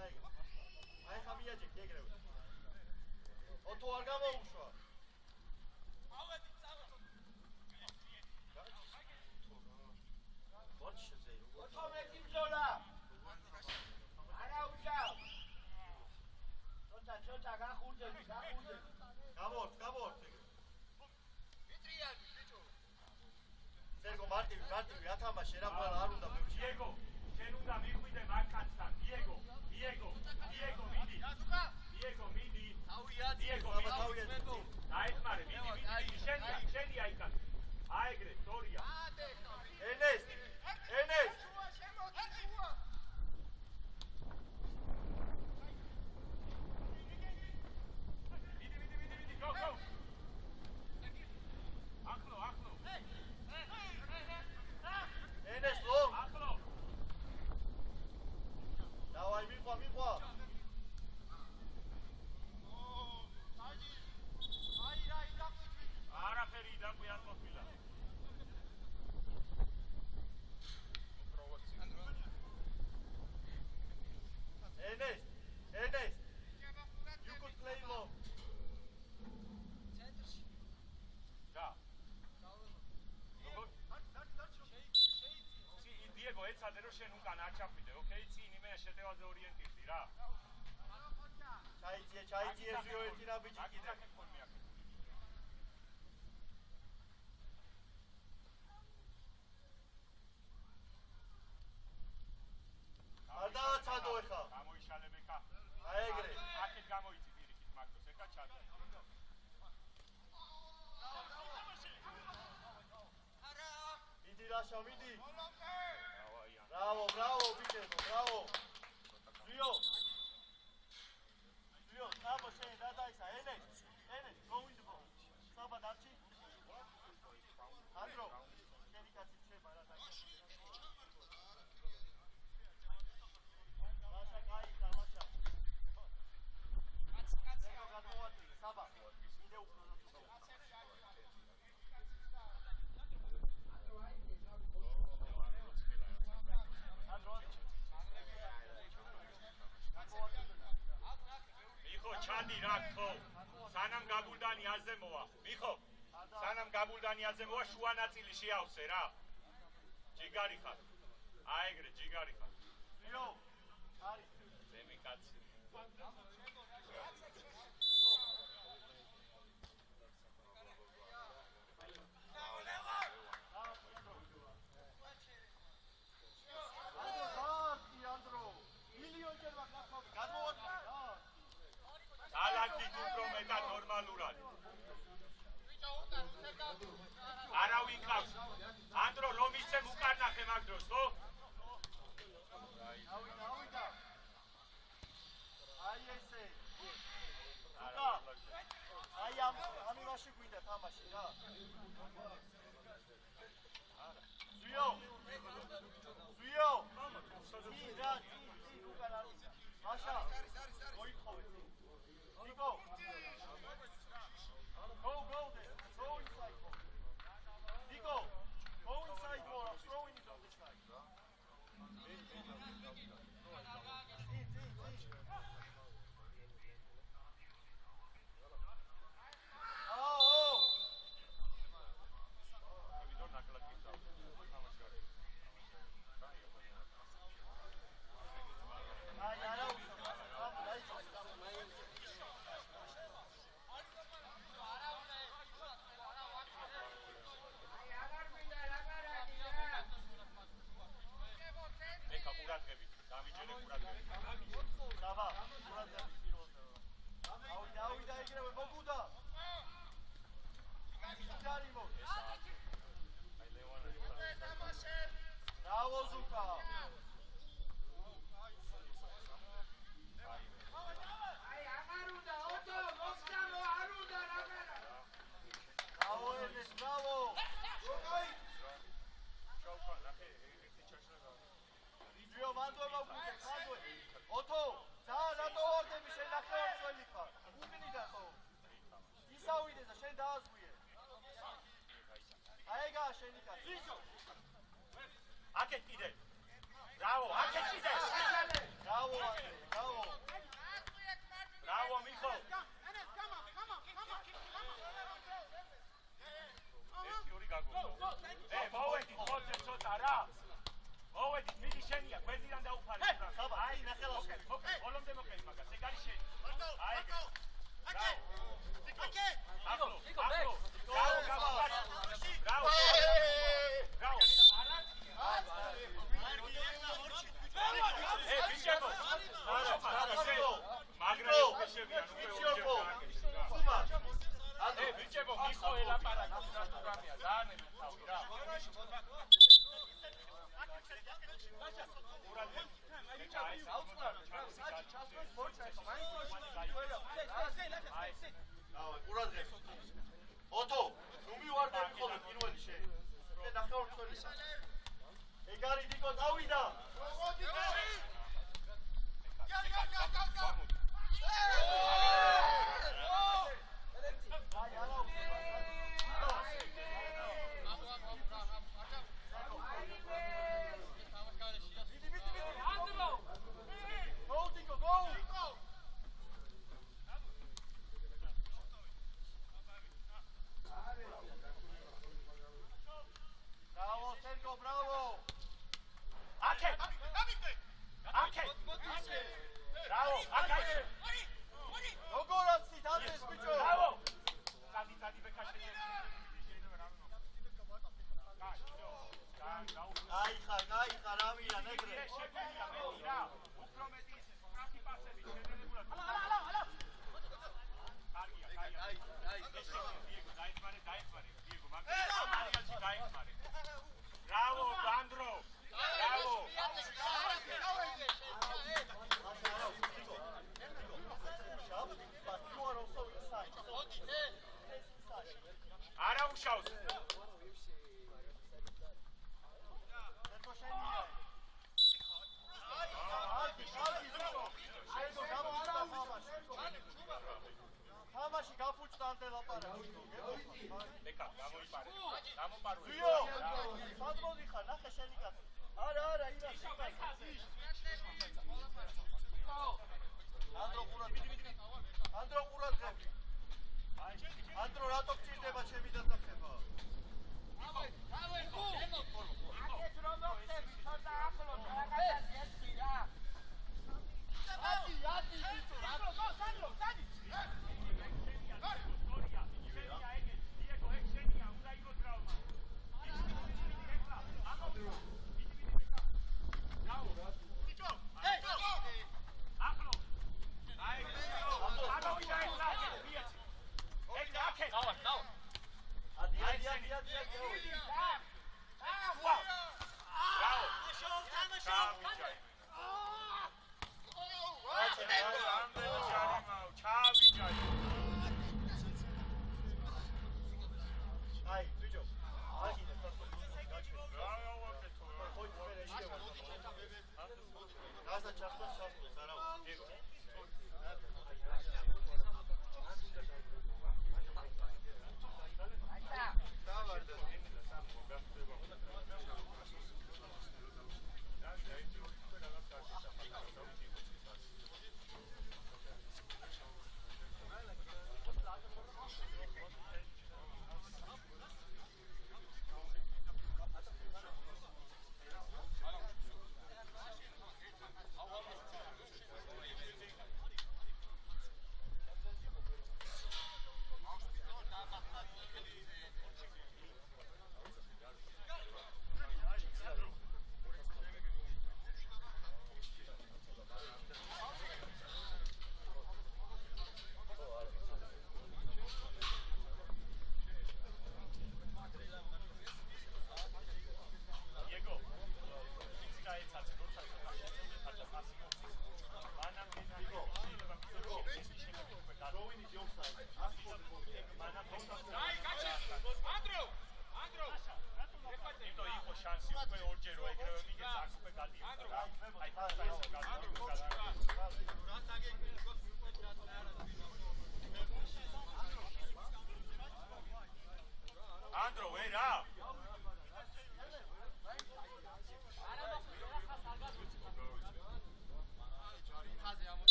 აი ხამიაჯეკ ეგრევე. ოთო არ გამოუშვა. ავედი წავედი. ვარჩი შეძეი. ოთო მეტი ბრძოლა. არა უშავ. ცოტა გახურდები. გამორთ ეგრევე. ვიტრიანი ბიჭო. სერგო მარტივი ათამაშე რა ყველა არ უნდა მე. დიეგო, შენ უნდა მიხვიდე მარკაცთან. დიეგო, მიდი. დიეგო, მიდი. დიეგო, დაეხმარე, მიდი. შენია იქაც. აეგრე, თორია. ენეს. მიდი, go. ახლო. ენეს ლო. ახლო. დავაი მიყვა. არაფერი დაყვი არ ყოფილა. ენეს. You could play low. ცენტრში. და. დიეგო, ეცადე რომ შენ უკან არ ჩახვიდე, ოკეი? წინ იმენა შეტევაზე ორიენტირდი რა. ჩაიძიე ზიო ერთი რა ბიჭი კიდე. არ დააცადო ეხა. გამოიშალებეკა. აეგრე. აქეთ გამოიწი პირიქით მაგდოს, ეხა ჩადო. მიდი რაშა, მიდი. ბრავო, ბიჭებო, ბრავო. ზიო, წამო შენ რა დაისა, ენეს, go in the ball. საბა დარჩი. ანდრო, შენი კაცი შეება რა დაისა. რაშა გაიქა, რაშა. კაცი. გადმოვატი, საბა. იდე უფრო რა. მიხო ჩადი რა ხო სანამ გაბულდანი აზემოა მიხო სანამ გაბულდანი აზემოა შუა ნაწილი შეავსე რა ჯიგარი ხარ აეგრე ჯიგარი ხარ იო არის ზემი კაცი ალანტი უფრო მეტად ნორმალურად არავინ ყავს ანდრო რომ ისე უკარნახე მაგ დროს ხო ავიდა აი ესე უკა აი ამირაში გვინდა თამაში რა ზიო ი რა უკან არის მაშა მოიხოვე Nico! Go there! Go inside more! Nico! Go inside more! I'm throwing it on this side! Bravo Zuka! Bravo Enes, bravo! Rio მანდოება უკვე ხანდოე. ოთო, ძალიან რატო ვარდები შენ ახლა წველი ხარ? უგნიდა ხო? ისავიდე და შენ დააზღვიე. აეგა შენი კაცი. აქეთ კიდე. ბრავო, აქეთ კიდე. ბრავო, ბრავო. თამაშებიან უკვე ვიცი ორჯერ ოფო გააკეთეს რა. ხუმა ე ბიჭებო მიხო ელაპარაკებს რა თუ რამეა დაანებენ თავი რა. ყურადღება ოთო ნუ მივარდები ხოლმე პირველი შე მე ნახევარმცველისა ეგ არის ნიკო დავიდა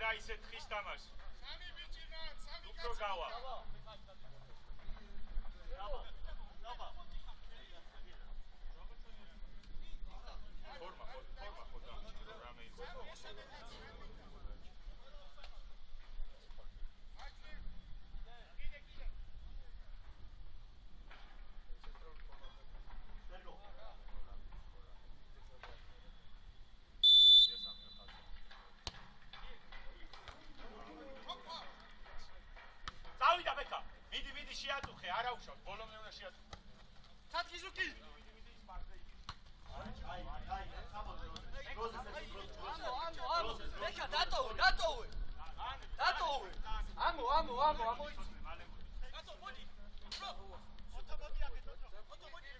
რა ისე თხის თამაში. სამი ბიჭი მან, სამი უფრო გავა. ფორმა ხოდა რამე იყო. წავიდა ბექა. მიდი შეაწუხე, არა უშავს, ბოლომდე უნდა შეაწუხე. თათქიზუკი ეხა დატოვე ამო კაცო მოდი. ოტო მოდი აქეთ ოტო მოდი.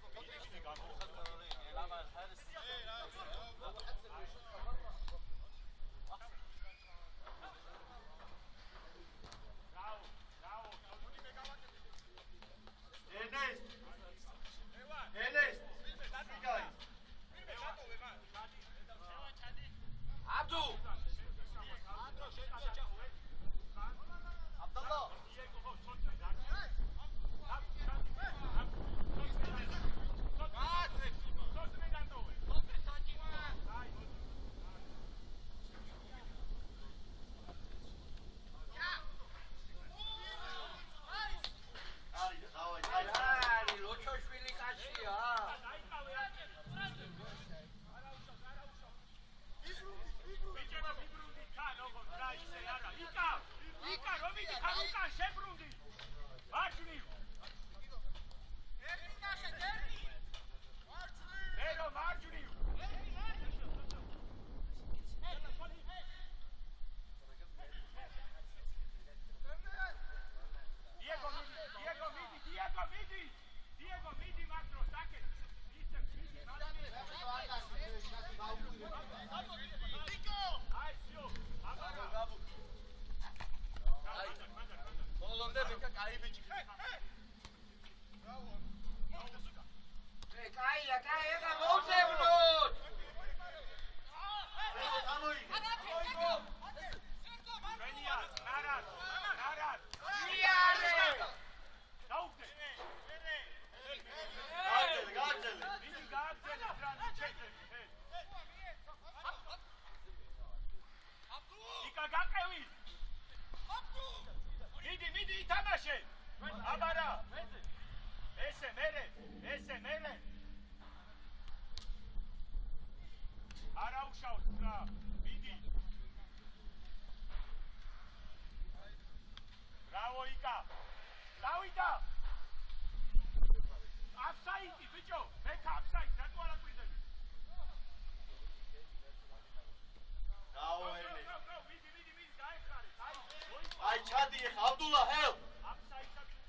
Abdullah, help!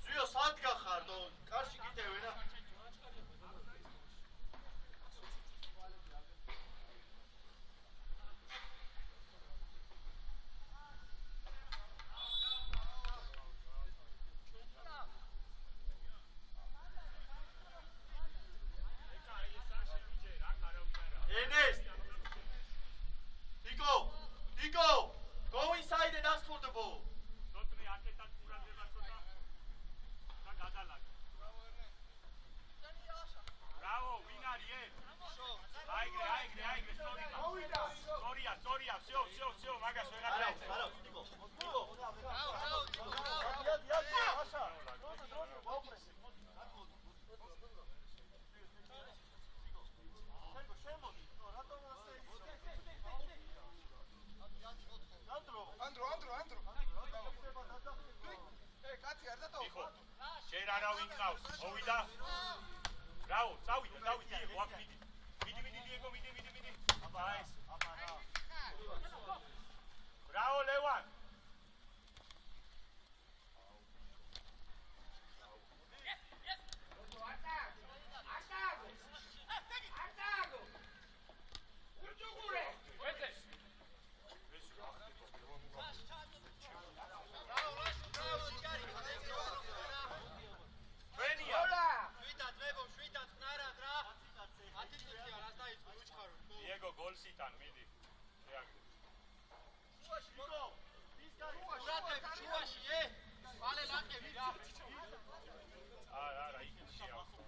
Zio saat gahar, do karşı gidelim na. Enes! Nico! Go inside and ask for the ball. Bravo, winari, Sorry, все, magas ვეღარ ჯერ არავინ ყავს, მოვიდა. Bravo, წავიდა, Diego, აქ მიდი. მიდი, Diego, მიდი. აბა ეს. Bravo, Levan. Diego, gol sitan, მიდი. შეაგდე. არა, იქ შეავსო.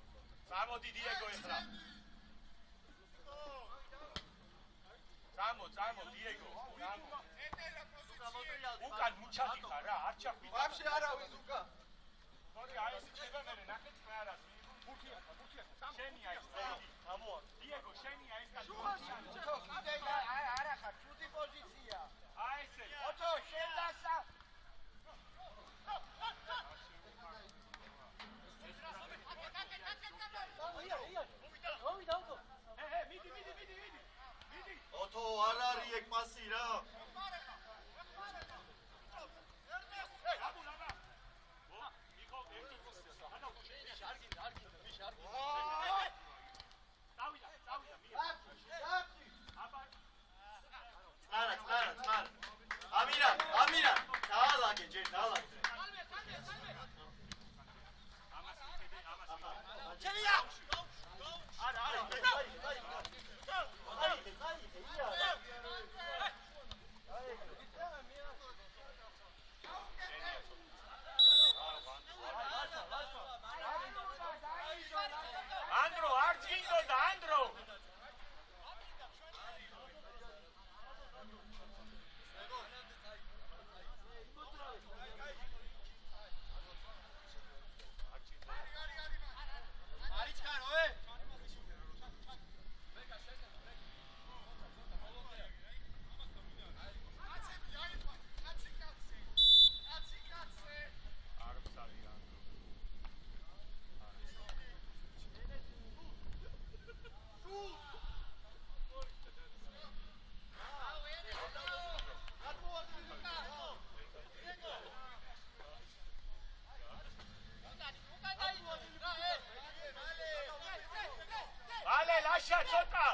წამოდი დიეგო ეხლა. წამო დიეგო. უკან მუჩადი ხარ რა, არ ჩახვიდე. ვაფშე არავის უკან. მოდი აი ეს ხება მე ნახეთ რა არა. ბურთია. შენია ეს. ამოა. დიეგო შენია ეს კაცი. ოთო კიდე არა ხარ, ჩუტი პოზიცია. აი ესე. ოთო შენ დასა. ოთო არ არის ეგ პასი რა. წარა. ამირა. დაალაგე ჯერ დაალაგე. ჩელია. არა. ანდრო არ გინდოდა ანდრო. Ale, lascia ცოტა.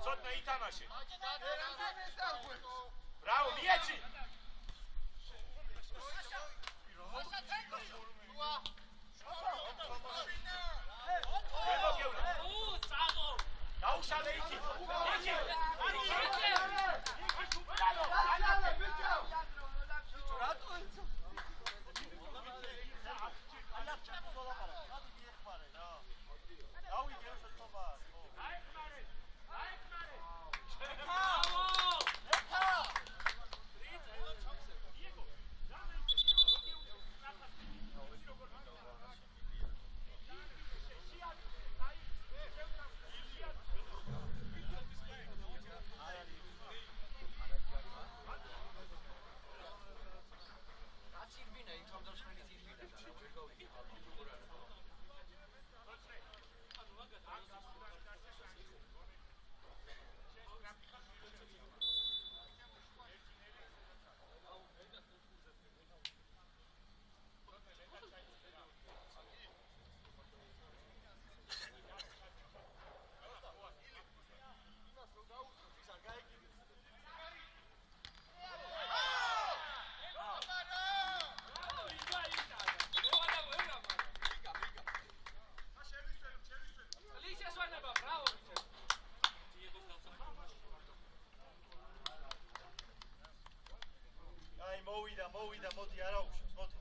ცოტნე ითამაშე. ბრავო, მიეცი. დაუშალე იქი. მოვიდა, მოდი არა უშვებს, მოდი.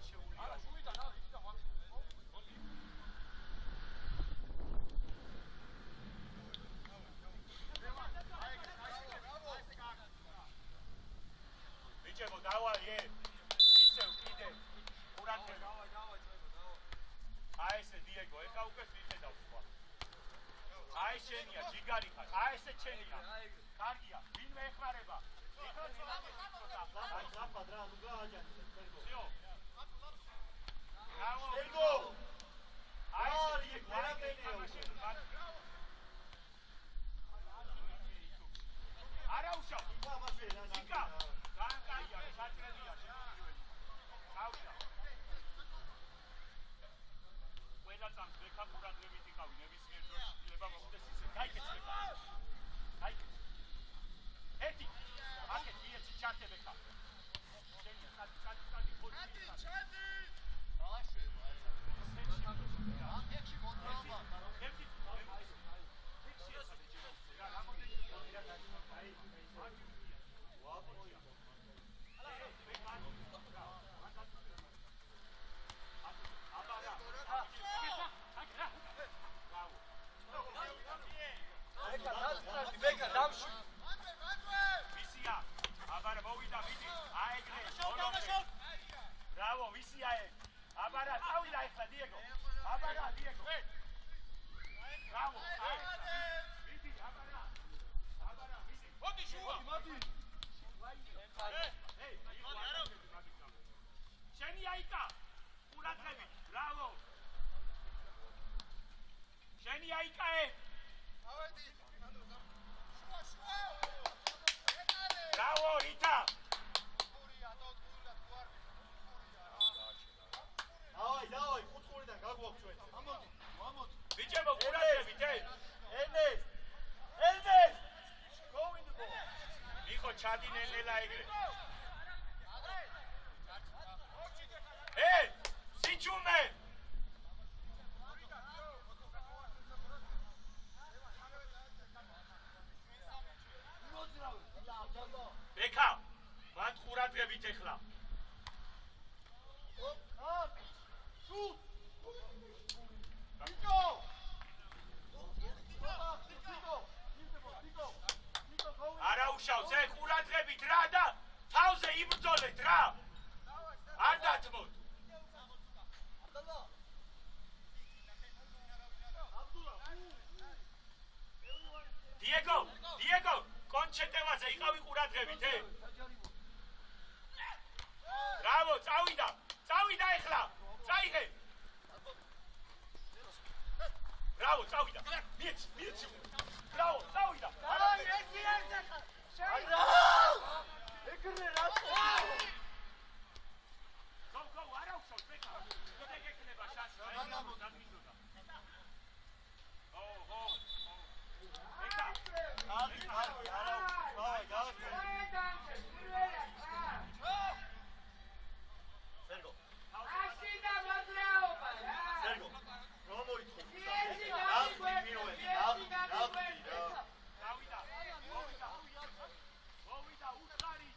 გაშეულია. ბიჭებო, დავალე. ისევ კიდე ყურადღება. აი ესე დიეგო, ეხა უკვე მიხედავ სხვა. აი შენია, ჯიგარი ხარ. აი ესე ჩენია. კარგია, ვინმე ეხმარება. ეხლა აი ზაფად რა ნუ გააჯანი სერგო. სიო. ბრავო. სერგო. აი ესე დიეგო, არა უშავ. იკა. განკაია, საჭრელია შემოგვიყვება. გავშა. ყველა წამს ვექა ყურადღებით იყავი, ნებისმიერ დროს შეიძლება მოხდეს ისე. გაიქეცე. გაიქეცე. ერთი. აკეთ იეცი ჩარტე ვექა. შენია, სადი ხოდი. ჩადი. დააშვება. აკეთში მოძრაობა. ერთი. Bravo, visia e. Abara, წავიდა ეხლა დიეგო. Abara, დიეგო. Bravo. ვიდი, abara. Abara, ვიდი. მოდი შუა. მოდი. ეი, შენი აიკა. ყურადღებით. Bravo. შენი აიკა ე. ავედი. შუა. Bravo, Rita. დავაი, ხუთხურიდან გაგვაქვს ჩვენ. ამოდი, ამოდი. ბიჭებო, ყურადღებით, ე. ელნეს. Go in the ball. მიხო ჩადინელელა ეგრე. სიჩუმე. ბეკა, მათ ყურადღებით ეხლა. Shoot! Nico! არა უშავს, ყურადღებით რა და თავზე იბრძოლეთ რა. არ დათმოთ. დიეგო, კონჩეტევაზე იყავი ყურადღებით, Bravo, წავიდა ეხლა. წაიღე. Bravo, წავიდა. მიეცი. Bravo, წავიდა. აი, ერთი ახლა. შეიდა. ეგრე რატო? Go, არა უშავს, ბეკა. კიდე გეკნება შანსი. დაგმინდოდა. Ბეკა. არა უშავს. სერგო. სერგო. რომ მოიწო. მოვიდა უთხარი.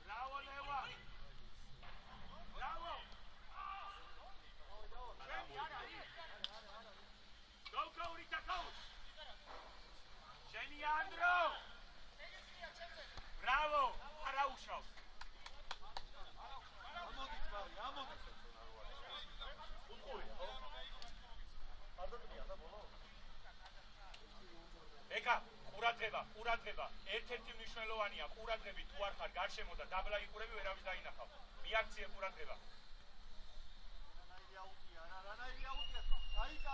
Bravo, Lewa. Bravo. Go, Rita, go. Sheni Andro. Bravo. არა უშავს. ეკა, ყურადღება. ერთ-ერთი მნიშვნელოვანია, ყურადღები თუ არ ხარ გარშემო და დაბლა იყურები, ვერავის დაინახავ. მიაქციე ყურადღება.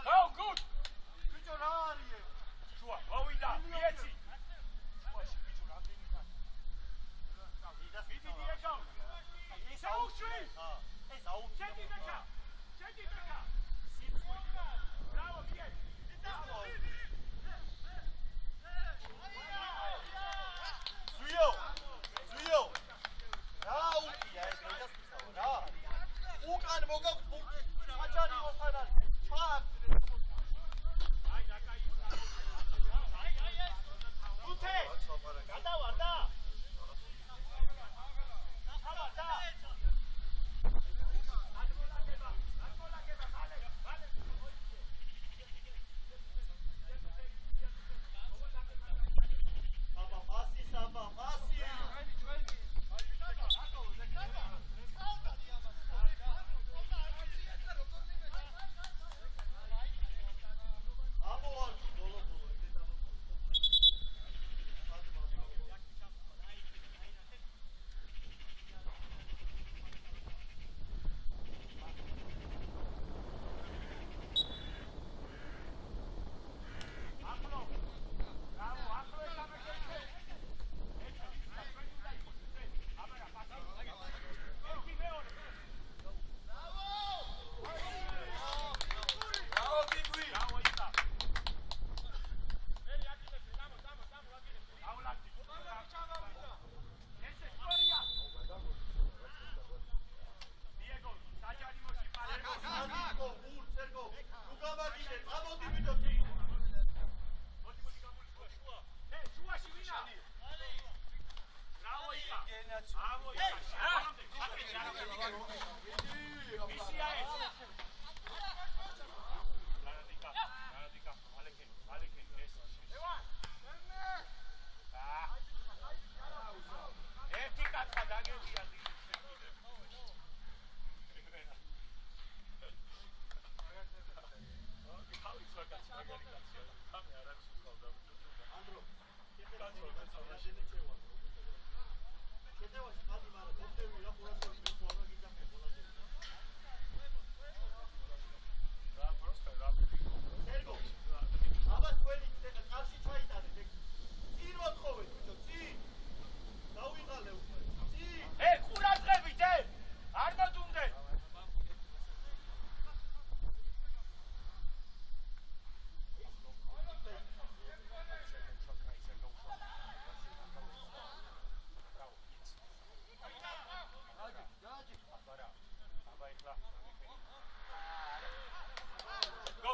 Go, good. ბიჭო რა არის? შუა, მოვიდა, მიეცი. შუაში ბიჭო რამდენი ხარ? ვიდი დიეგო. ეს აუშვი. ეს აუშვი. შედი ბეკა. სიცხვი. Bravo, მიეცი. ზვიო. რა უკია ეს გადასწავლა რა? უკან მოგაქვს ბურთი. საჯარი მოსთან არის. ჩააქ. აი, დაკაი. უთე. გადავარ და.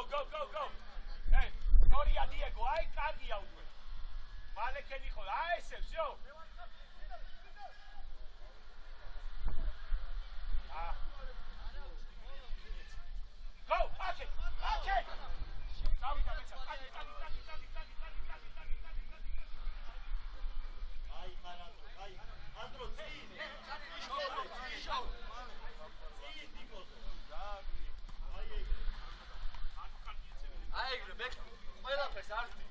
go. Hey, Gloria Diego, ai კარგია უკვე. მალე ქენი ხო, აი ესე, всё. Go, okay. Დავიდა მეცა, კადი. აი ხარანდრო, აი. ანდრო წინ. შო. წინ დიკოზე. აი ეგრე. აი ეგრე, მე ყველაფერს არ ვთქვი.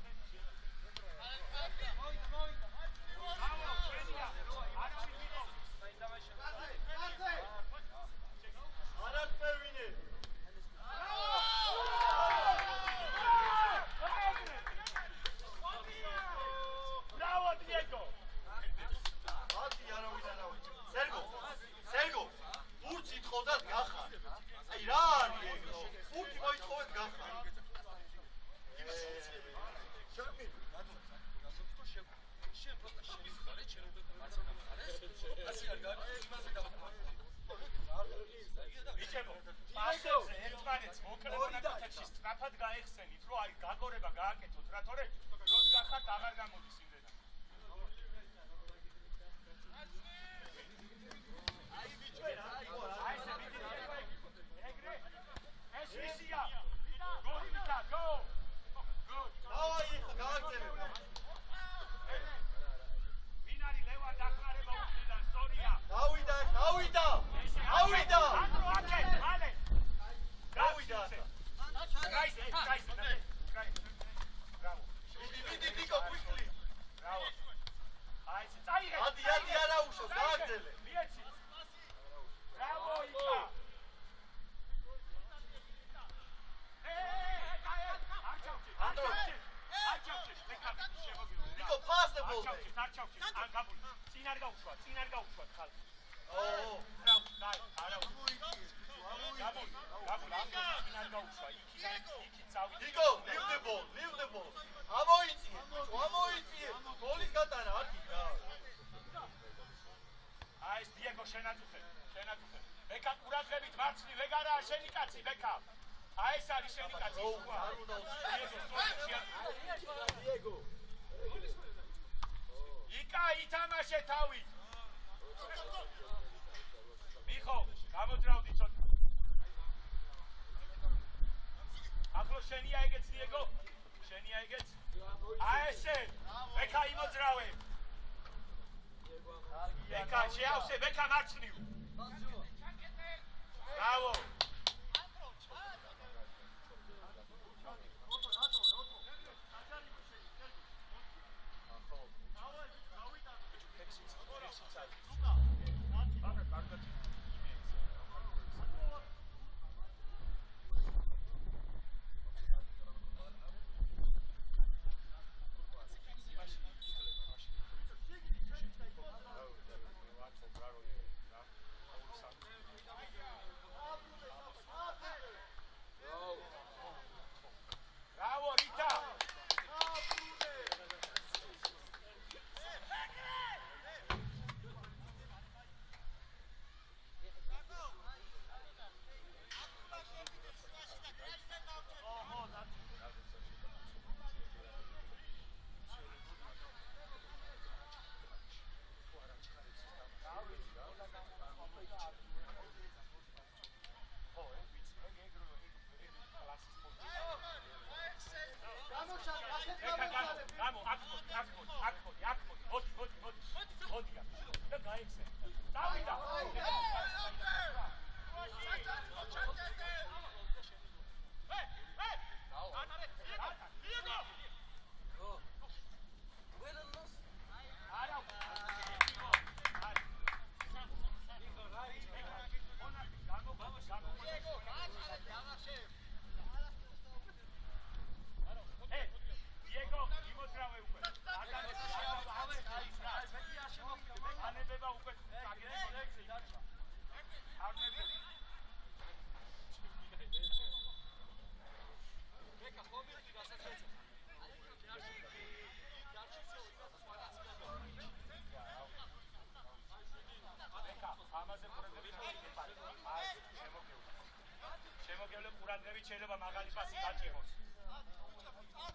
შემოგევლე ყურადღებით შეიძლება მაღალი პასი გაჭიროს.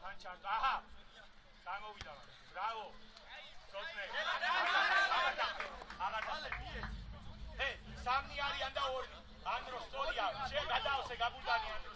თან ჩარტ. აჰა. გამოვიდა მაგრამ. ბრავო. სოწნე. აღარ ჰე, სამნი არიან და ორი. ანდრო სწორია. შენ გადაავსე გაბულდანი ანდროს.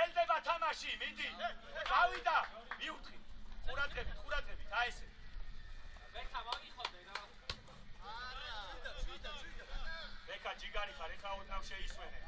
გრძელდება თამაში, მიდი, გავიდა, მიუთხი, ყურადღებით, აი ესე. ბექა მაგიხოდე რა. ბექა ჯიგარი ხარ, ეხლა ოდნავ შეისვენე.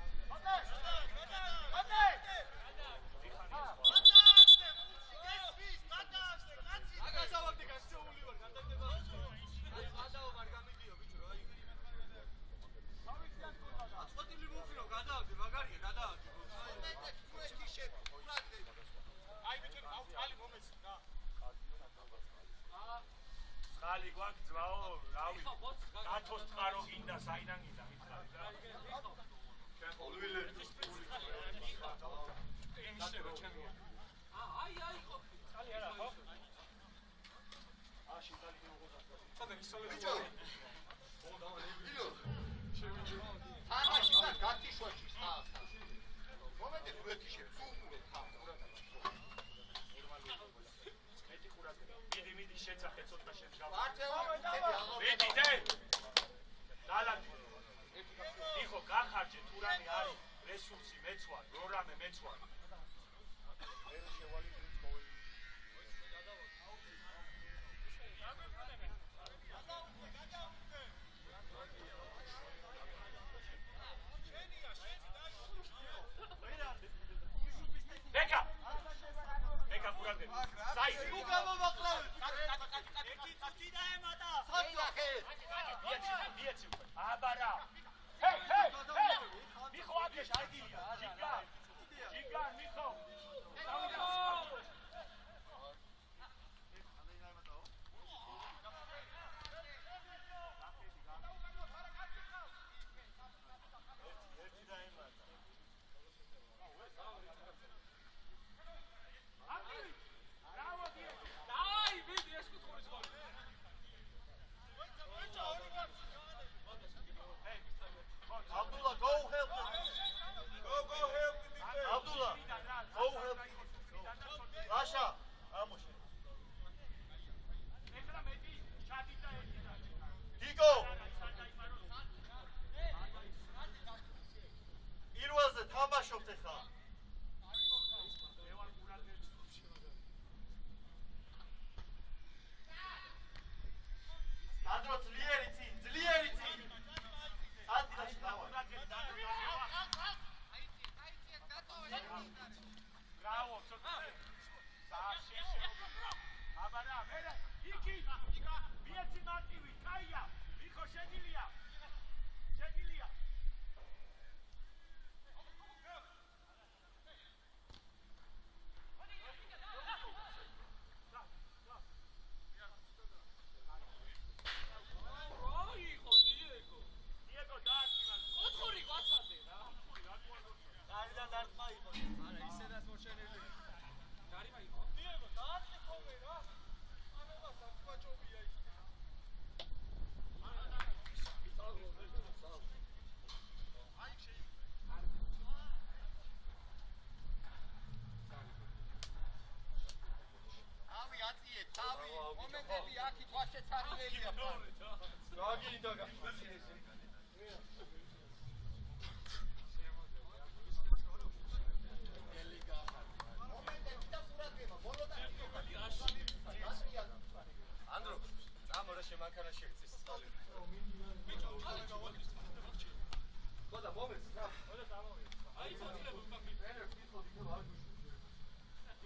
ხალი გვაქვს ძმაო, რავი, გათოს წყარო გინდა, საიდან გინდა, მითხარი რა. ჩვენ ყოველივე იმშება ჩემია. აი, ხო. ხალი არა, ხო? აში დალი მოგოცა. ხოდა ისოლე. ბიჭო. თამაში და გათიშვაში ხა. მომენტე ვეთიშე, სულ ხა. მიდი შეცახე ცოტა შენ გავ. მიდი დე. დალადი. იხო გახარჯე თურამე არის რესურსი მეცვა, რორამე მეცვა. მე შევალი ყოველი. ბეკა. ბეკა გურადე. საი. ნუ გამომაყლავ. Bieci, abara. Hey, Micho, abierz, Algilia. Gigan, Micho. Abdullah, go help them. Go help the defense. Abdullah, go help. Rasha, Amushe. Digo. Irwaze თამაშობთ ახლა. ანდრო ძლიერი წინ. ადილაში დავა. Bravo, abara, vera, iki, bieci mativi, kaia, Micho, შეგვილია. მომენტები აქ თვალშეც არიელია. გაგინდა. ანდრო, წამორა შემანქანა შეგწეს. ხოდა მომეც რა. ხოდა წამოვიდა. აი წამოვიდა.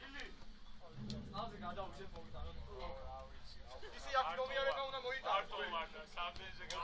ილი. აზე გადავწე მოგიტანო. რა ვიცი. Давай.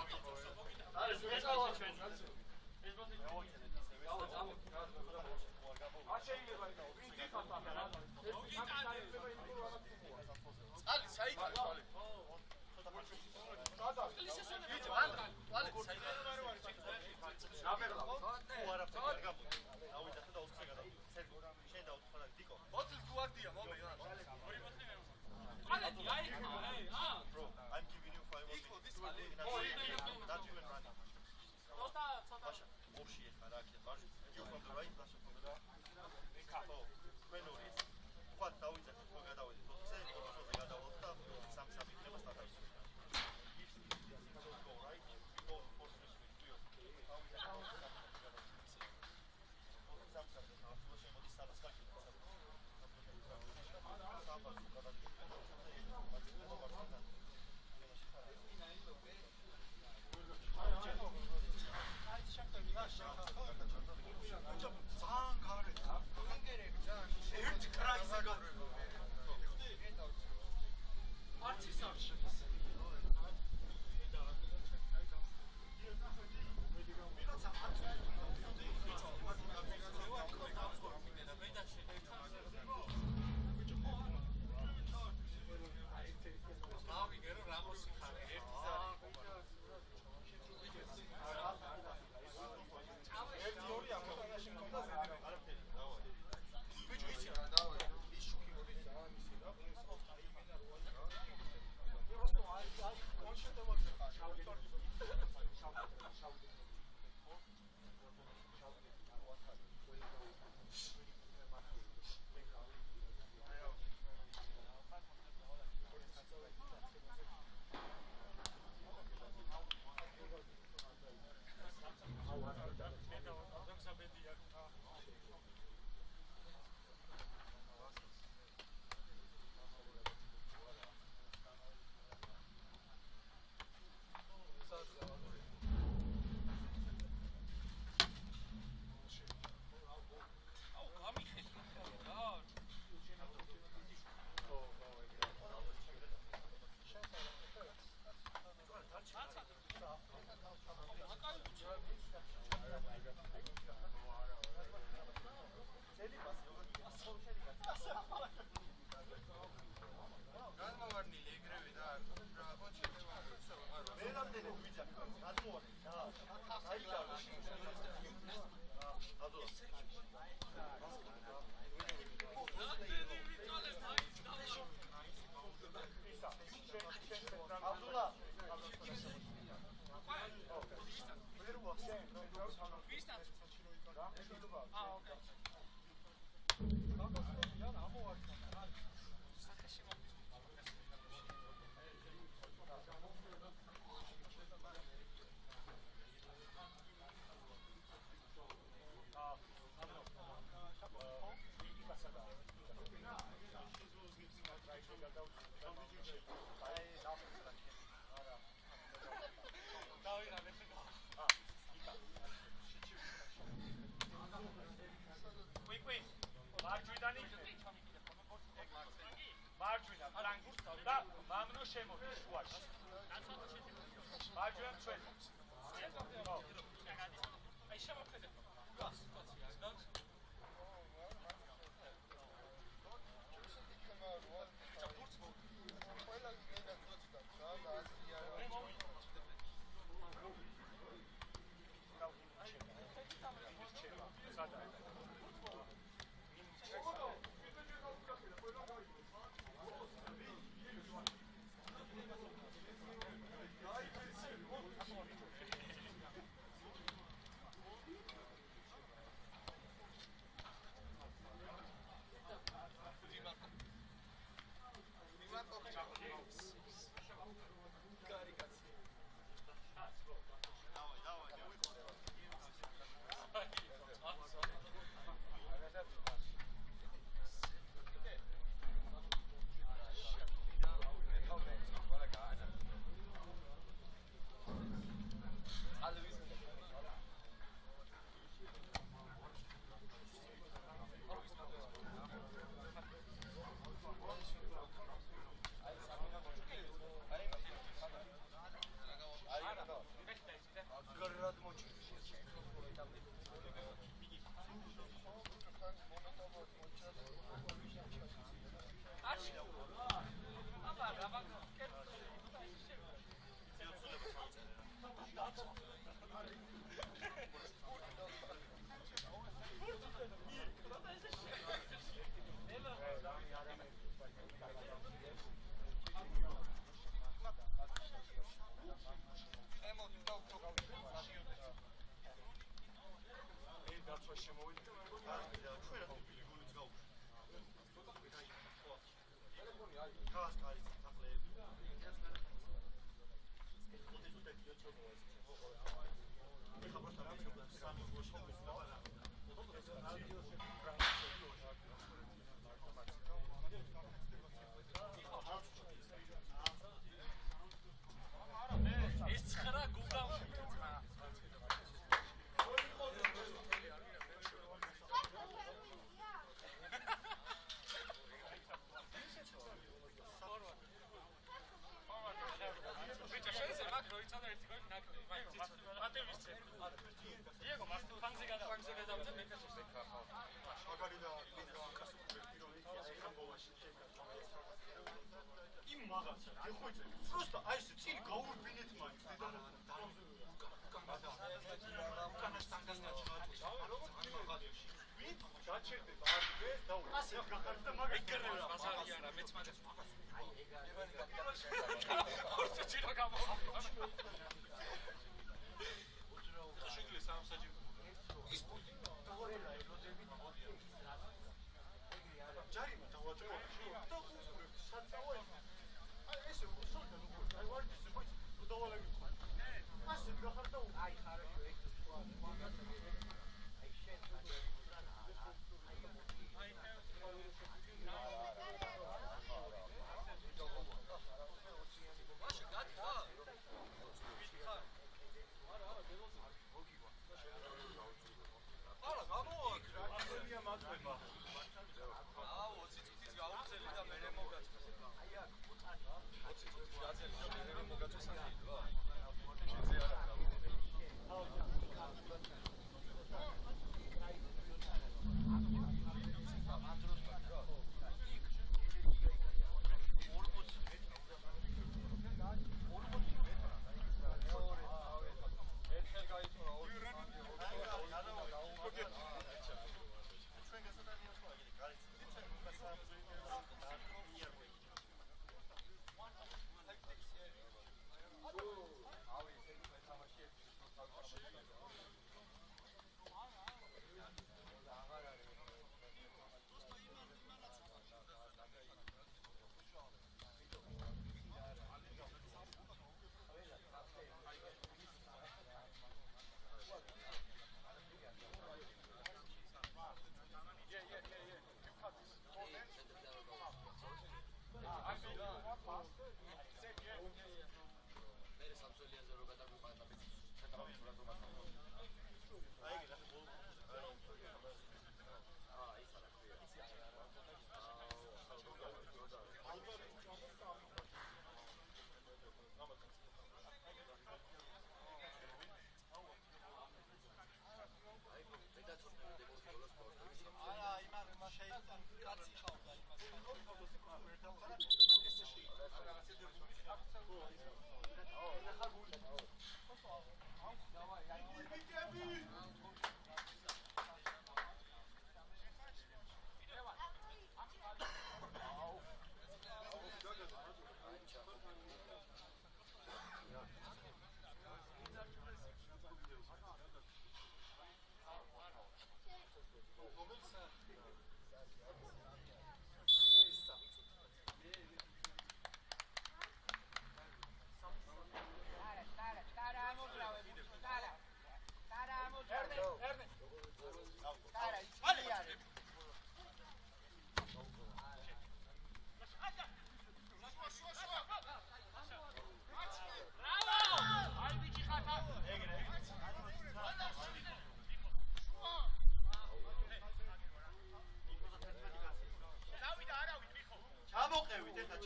Просто айс წინ გაურბინეთ მაინც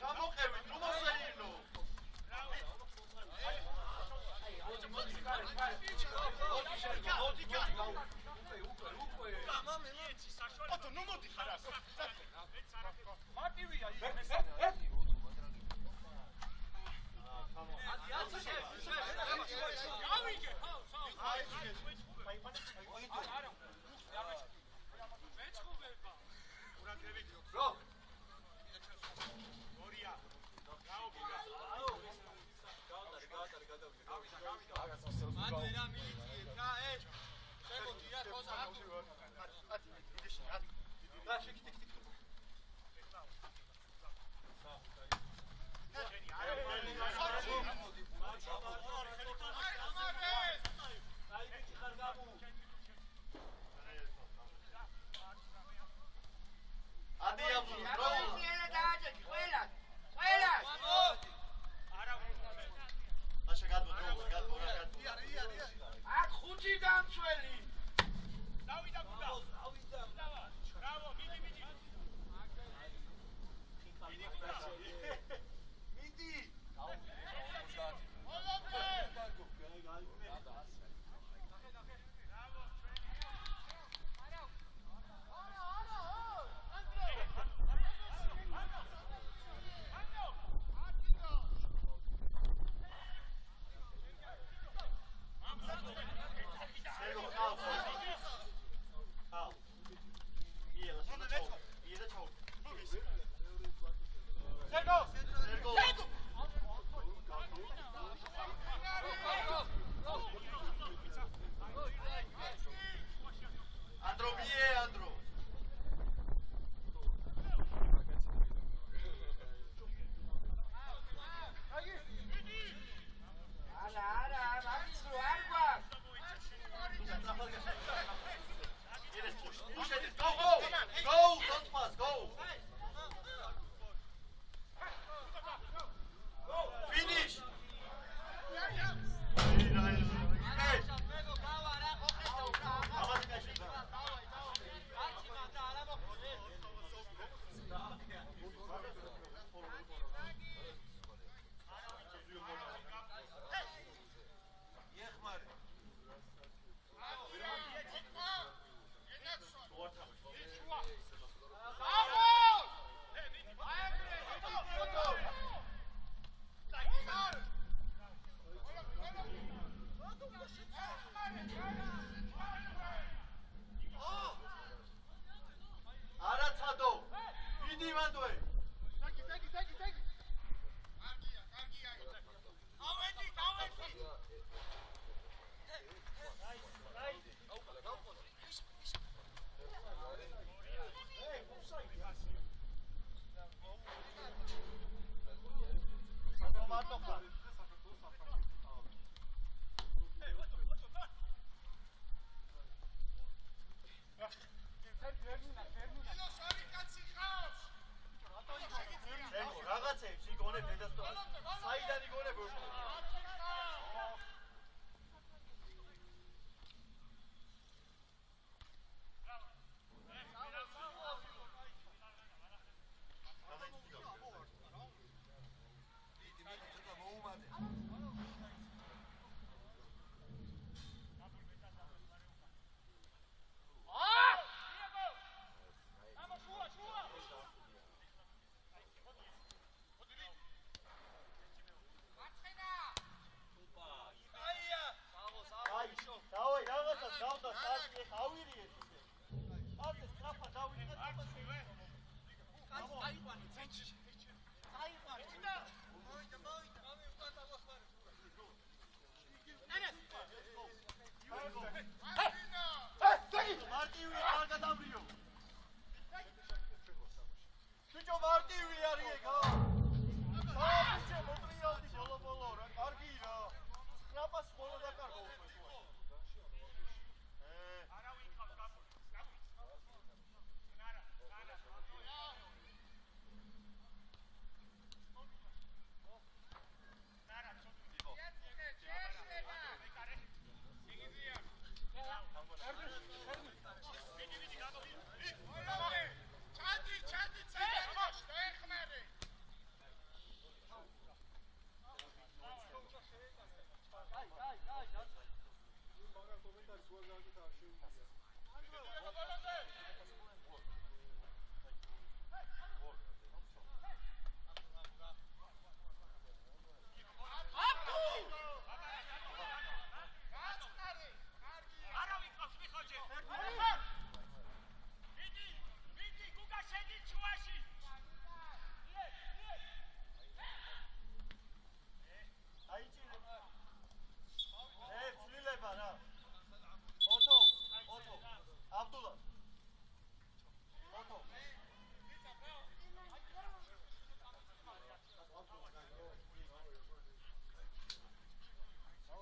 ჩამოყევით რომ მოსეილო ოტო ნუ მოდი ხარ ასე მარტივია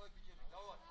დავით ბიჭები, დავალ.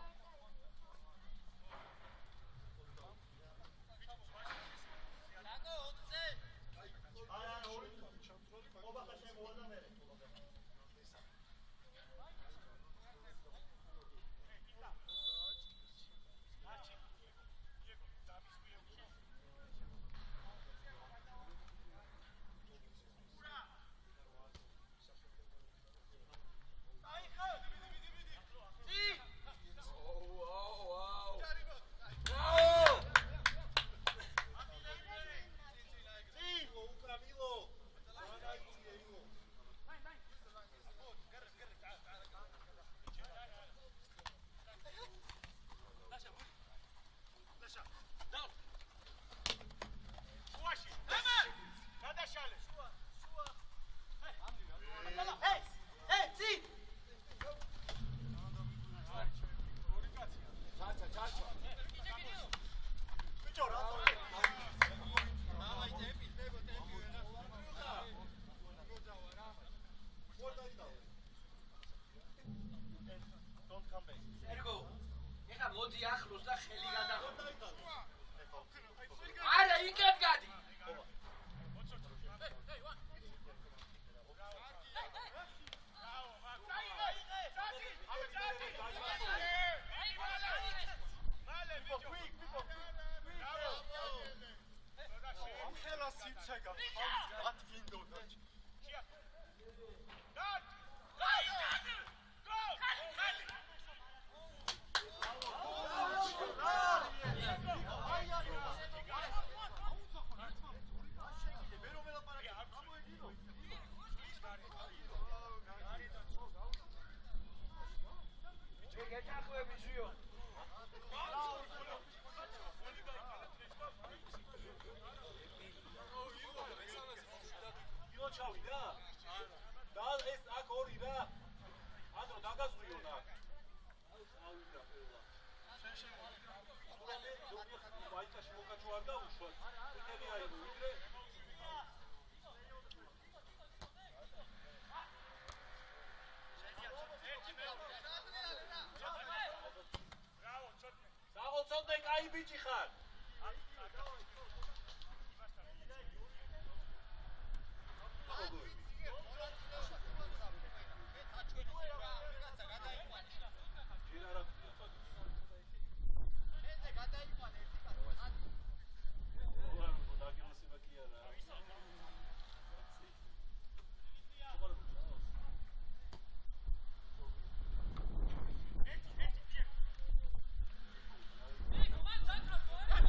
მოდი ახლოს და ხელი გადახო. არა, იქეთ გადი. აი ბიჭი ხარ. Hey, come on,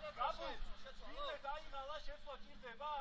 ვინმე დაიღალა შეცვლა ჭირდება?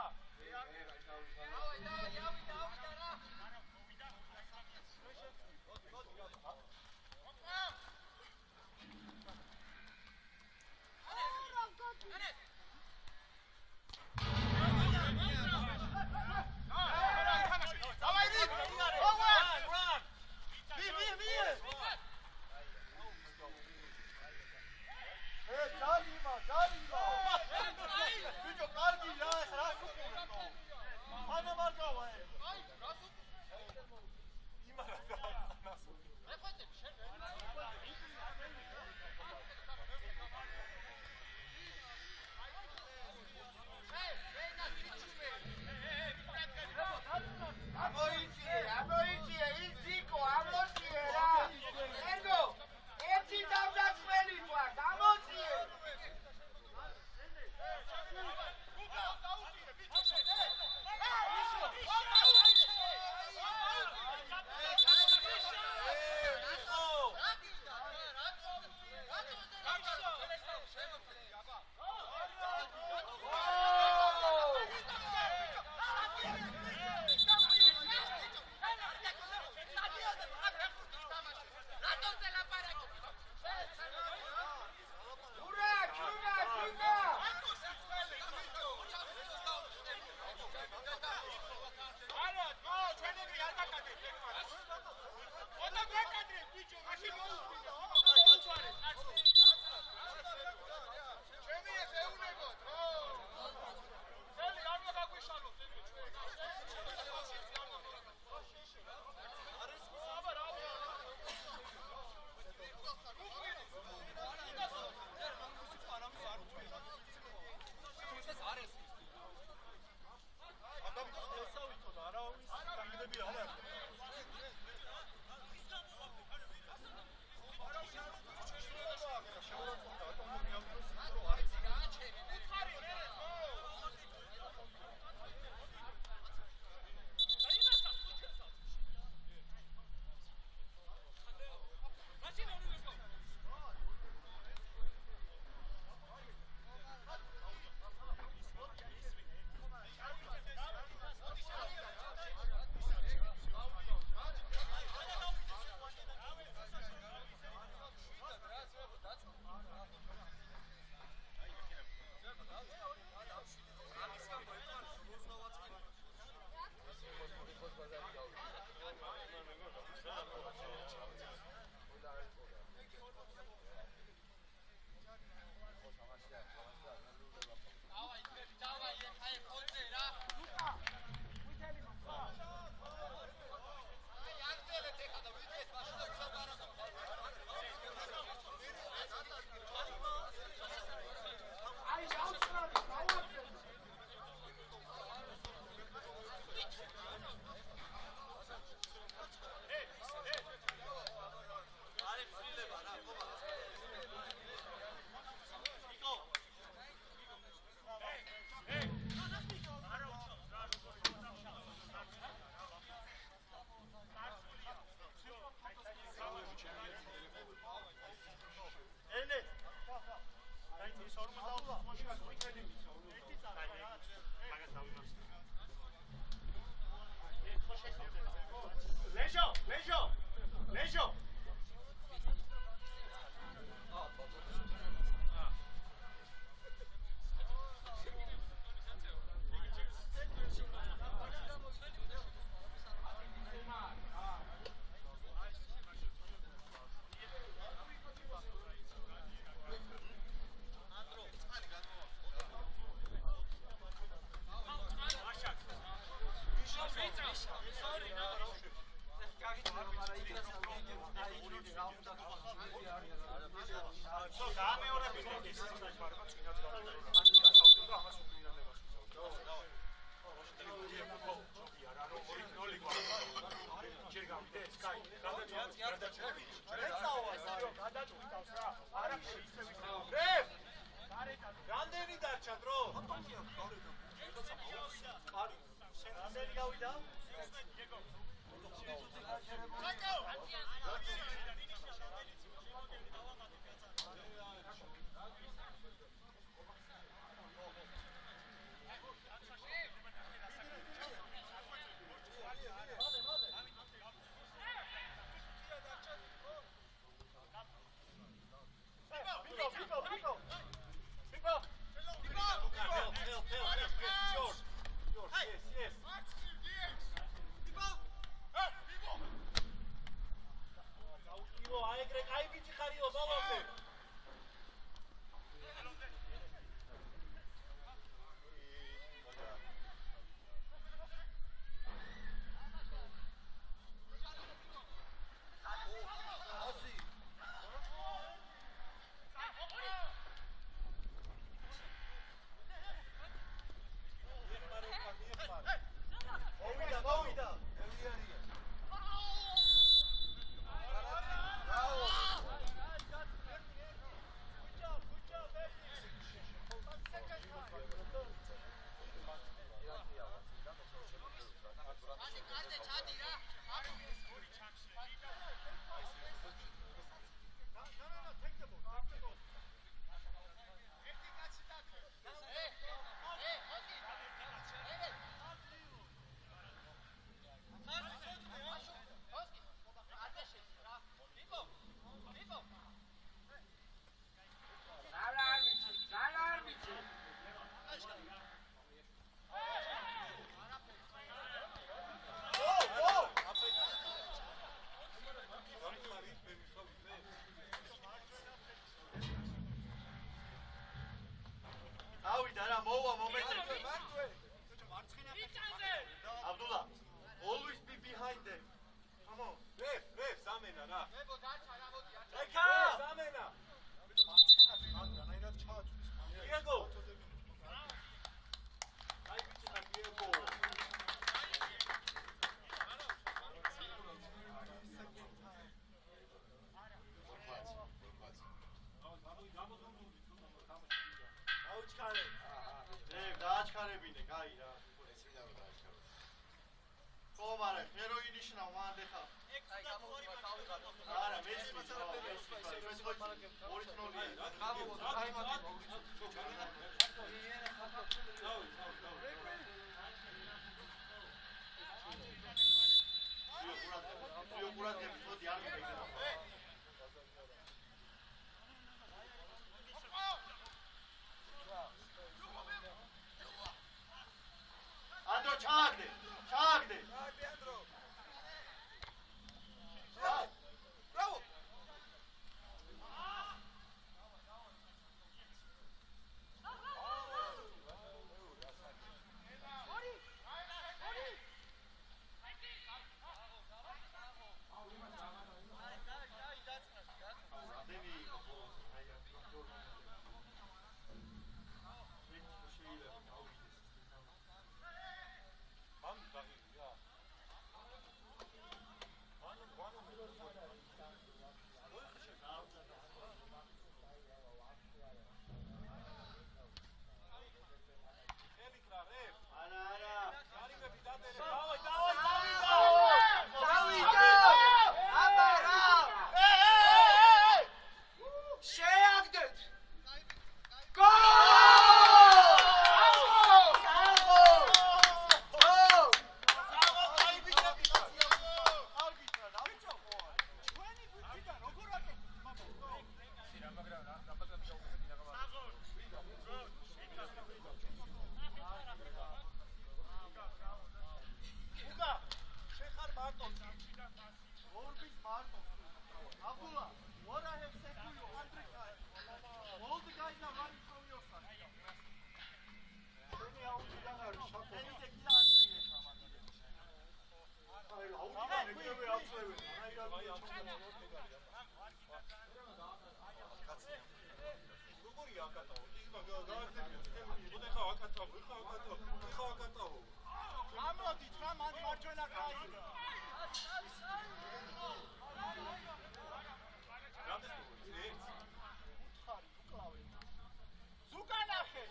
Abdullah, always be behind them. Come on. დააჩქარებინე, კაი რა. ხომ არა, ჰეროინიშნა მანდეხა. არა, მესმის, Andro, çağırdı. Andro. Bravo. Abdullah, what I have said to you 100 times. All the guys are running from your side. Seni avucudan arıyor. Beni de kila açıyor. Hayır, avucudan ne diyor ya? როგორია აკატაო? იგივე გააკეთებია. უდე ხა აკატაო, ხა აკატაო. ამოდით რა მან მარჯვენა კაი. Zukanахე.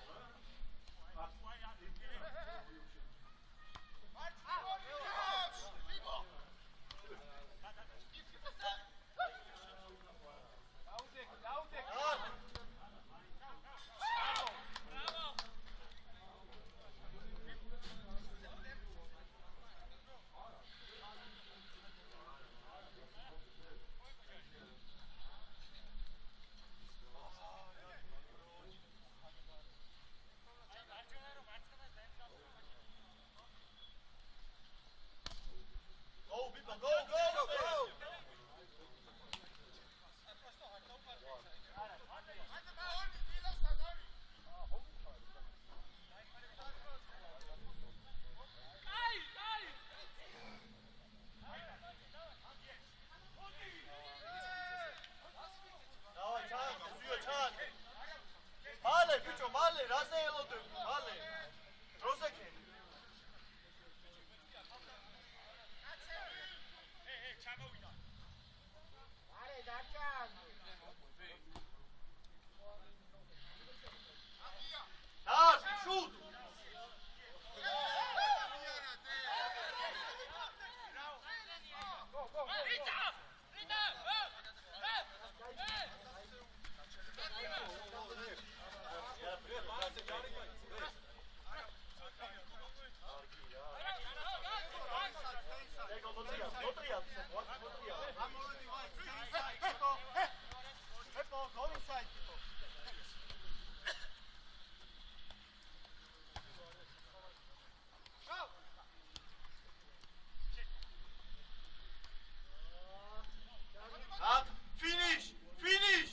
ბიჭო, მალე, რაზე ელოდები, მალე. დროზე ქენი. ჩამოვიდა. არე დაჭან. დას, შუტ. Finish! Finish!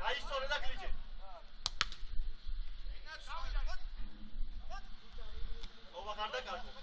გაისწორე და გლიჯე. ობა გარდა კარგო.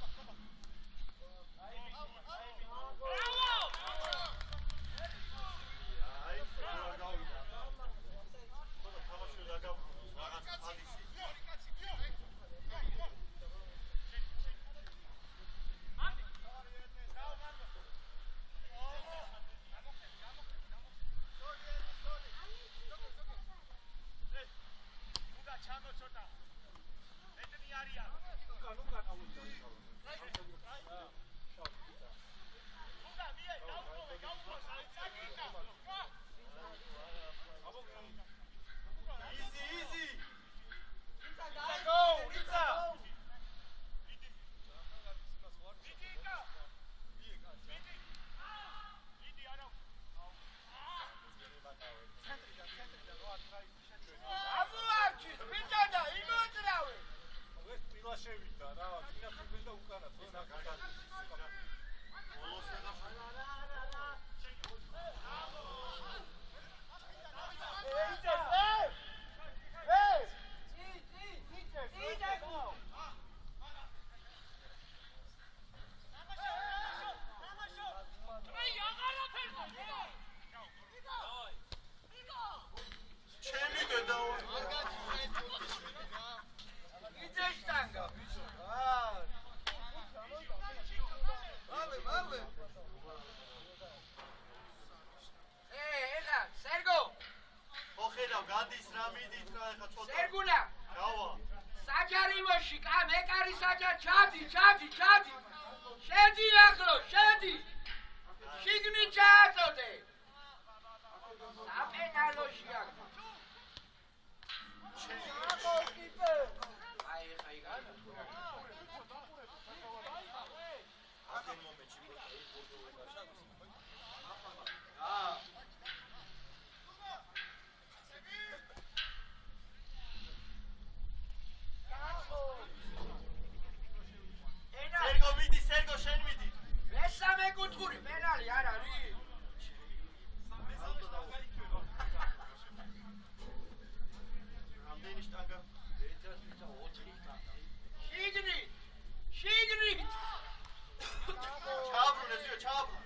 გადის რა მიდით რა ეხა ცოტა სერგულა გავა საჯარივოში მეკარი საჯარ ჩადი შედი ახლო შედი შიგნით ჩააწოდე აპენალოში აქ აი ხა იგანა აკენ მომენტში სერგო შენ მიდი მესამე კუთხური პენალი არ არის ამდენი შტანგა შიგნით ჩააბრუნე ზიო ჩააბრუნე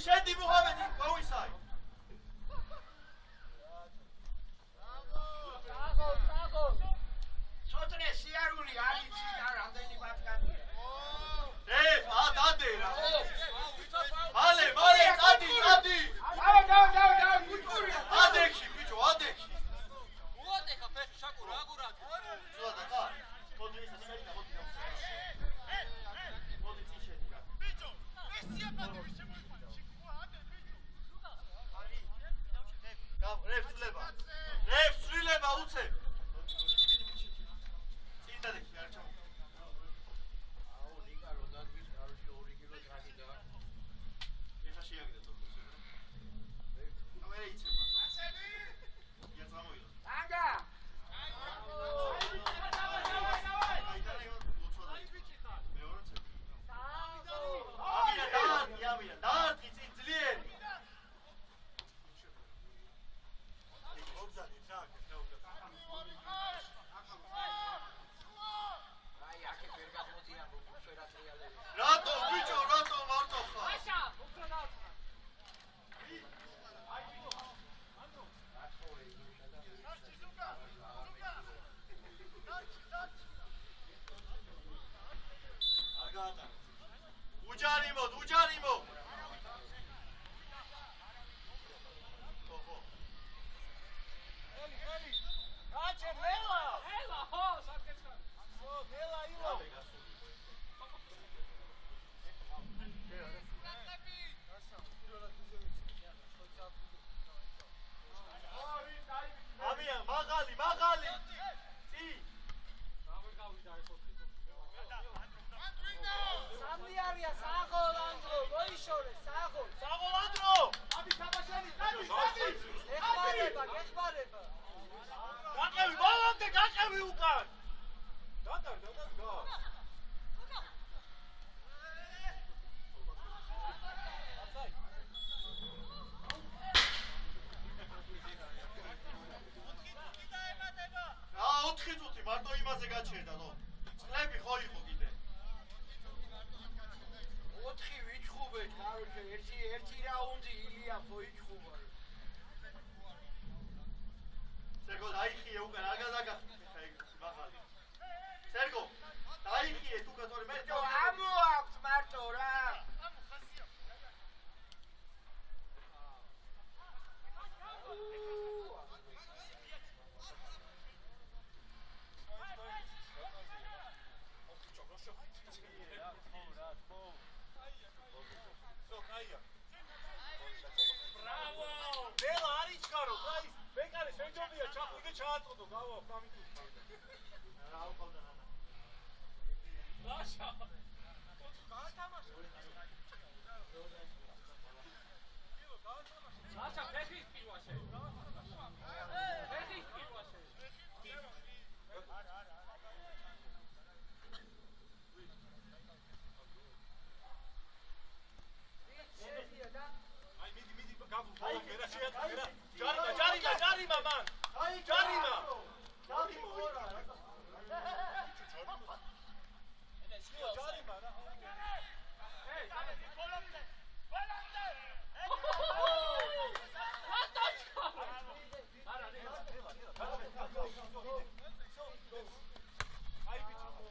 შედი მუჰამედი გავისაი ცოტნე სიარული არიცი და რამდენი ბატკანია დადე რა მალე წადი დავა გუჭურია ადექში ბიჭო ადექში უადეხა ფეხი შაკო რა გურატი ზუადა ხა კონდივისა შედი და მოდი წიშედი რა ბიჭო ეს სიაპატივი რევს სულება უცე წინდადექი არ ჩამო აუ ნიკა რო დაგვის კაროში 2 კილო ტრაკი და ეხა შეაგდე თორე ნუ ეიცება ასები ია წამოიღო ანგა რატო ბიჭო რატო მარტო ხარ აშა უფრო და უჯარიმო აჩე მელა ელა ხო საკეცკა ო მელა ილო მაღალი წი სამი არია საღოლ ანგლო მოიშო გეხმარება. გაყევი, ბოლომდე გაყევი უკან. დადარ, გა. რა 4 წუთი მარტო იმაზე გაჩერდა, ნო. წლები ხო იყო კიდე. 4 ვიჩხუბეთ, კაროჩე, ერთი რაუნდი ილია ხო იჩხუბა. სერგო დაიხიე უკან, აგადაგა. მაღალი. სერგო, დაიხიე თუკა თორე მე ამო აქვს მარტო რა. ჩააწოდო გავა 3 წუთი. რა უყავდა ნანა. ლაშა. ლაშა ფეხის პირველში. ფეხის პირველში. აი მიდი გაბუ ვერა შეაწერა. ჯარიმა მან. აი ჯარიმა. ჯარიმა ორა. ჯარიმა რა. ეი, ბოლომდე. აი ბიჭო.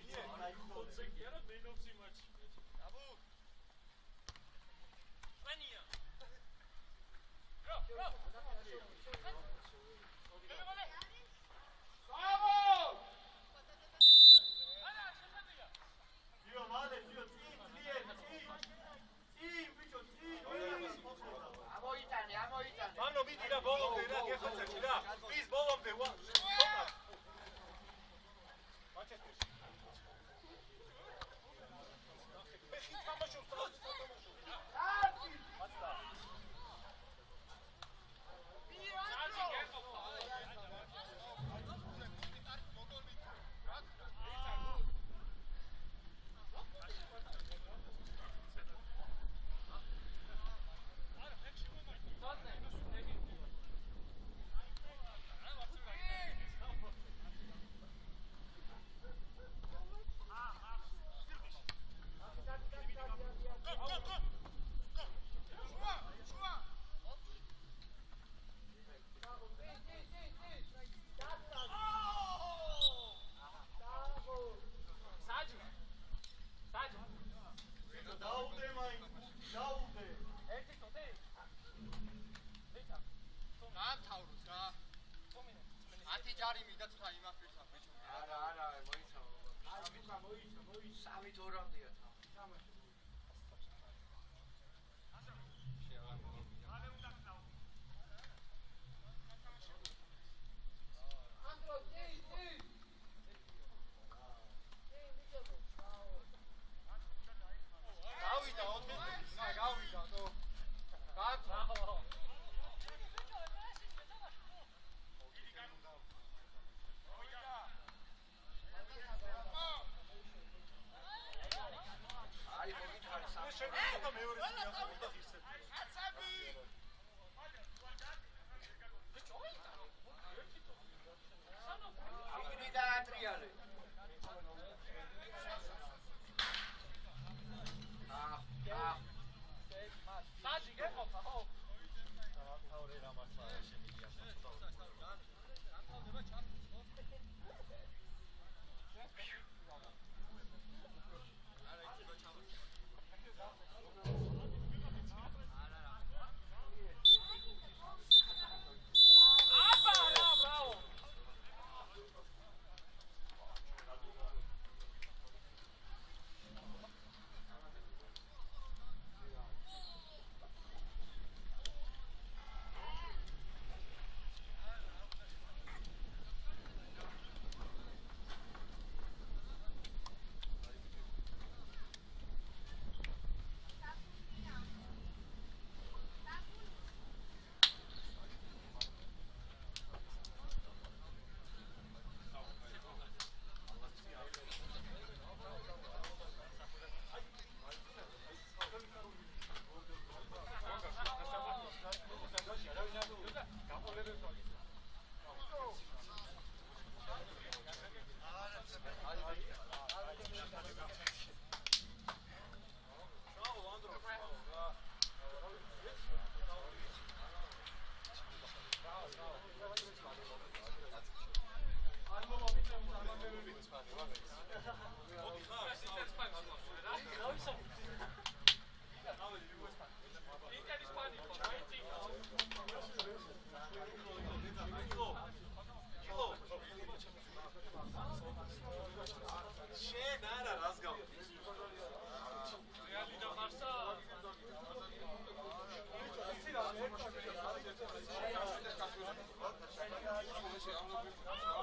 ინე, კონსეკიერა მენოვსი მაჩი. აბუ. მანია. Go! ანუ მიდი რა ბოლომდე რა გეხოცები რა. ის ბოლომდე ვა. მანჩესტერში. ფეხი თამაშობს და ჯარიმი და 9 იმაფერსა ბიჭო. არა, მოიცა. 3 თორამდეა თამაში. ამბობ